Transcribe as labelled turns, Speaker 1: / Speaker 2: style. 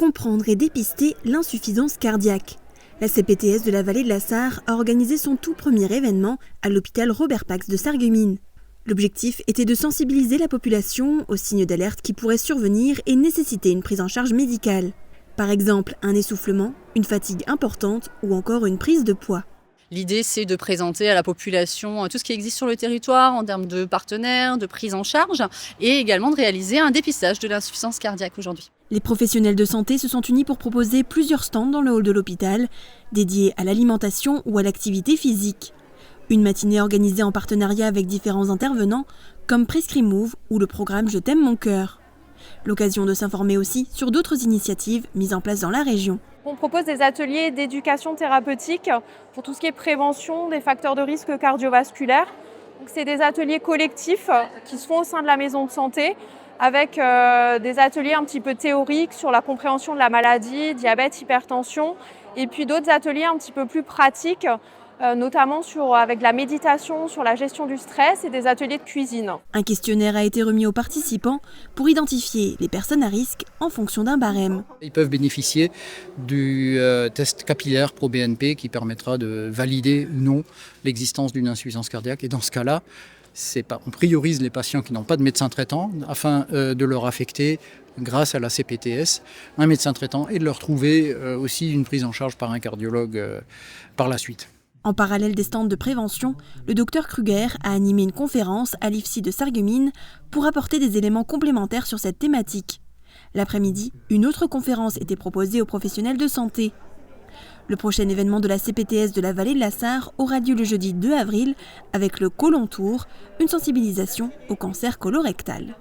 Speaker 1: comprendre et dépister l'insuffisance cardiaque. La CPTS de la vallée de la Sarre a organisé son tout premier événement à l'hôpital Robert Pax de Sarreguemines. L'objectif était de sensibiliser la population aux signes d'alerte qui pourraient survenir et nécessiter une prise en charge médicale. Par exemple, un essoufflement, une fatigue importante ou encore une prise de poids.
Speaker 2: L'idée, c'est de présenter à la population tout ce qui existe sur le territoire en termes de partenaires, de prise en charge et également de réaliser un dépistage de l'insuffisance cardiaque aujourd'hui.
Speaker 1: Les professionnels de santé se sont unis pour proposer plusieurs stands dans le hall de l'hôpital, dédiés à l'alimentation ou à l'activité physique. Une matinée organisée en partenariat avec différents intervenants, comme Prescrimove ou le programme Je t'aime mon cœur. L'occasion de s'informer aussi sur d'autres initiatives mises en place dans la région.
Speaker 3: On propose des ateliers d'éducation thérapeutique pour tout ce qui est prévention des facteurs de risque cardiovasculaires. Donc, c'est des ateliers collectifs qui se font au sein de la maison de santé avec des ateliers un petit peu théoriques sur la compréhension de la maladie, diabète, hypertension, et puis d'autres ateliers un petit peu plus pratiques, notamment avec la méditation, sur la gestion du stress et des ateliers de cuisine.
Speaker 1: Un questionnaire a été remis aux participants pour identifier les personnes à risque en fonction d'un barème.
Speaker 4: Ils peuvent bénéficier du test capillaire ProBNP qui permettra de valider ou non l'existence d'une insuffisance cardiaque. Et dans ce cas-là, on priorise les patients qui n'ont pas de médecin traitant afin de leur affecter, grâce à la CPTS, un médecin traitant et de leur trouver aussi une prise en charge par un cardiologue par la suite.
Speaker 1: En parallèle des stands de prévention, le Dr Kruger a animé une conférence à l'IFSI de Sarreguemines pour apporter des éléments complémentaires sur cette thématique. L'après-midi, une autre conférence était proposée aux professionnels de santé. Le prochain événement de la CPTS de la vallée de la Sarre aura lieu le jeudi 2 avril avec le Colon Tour, une sensibilisation au cancer colorectal.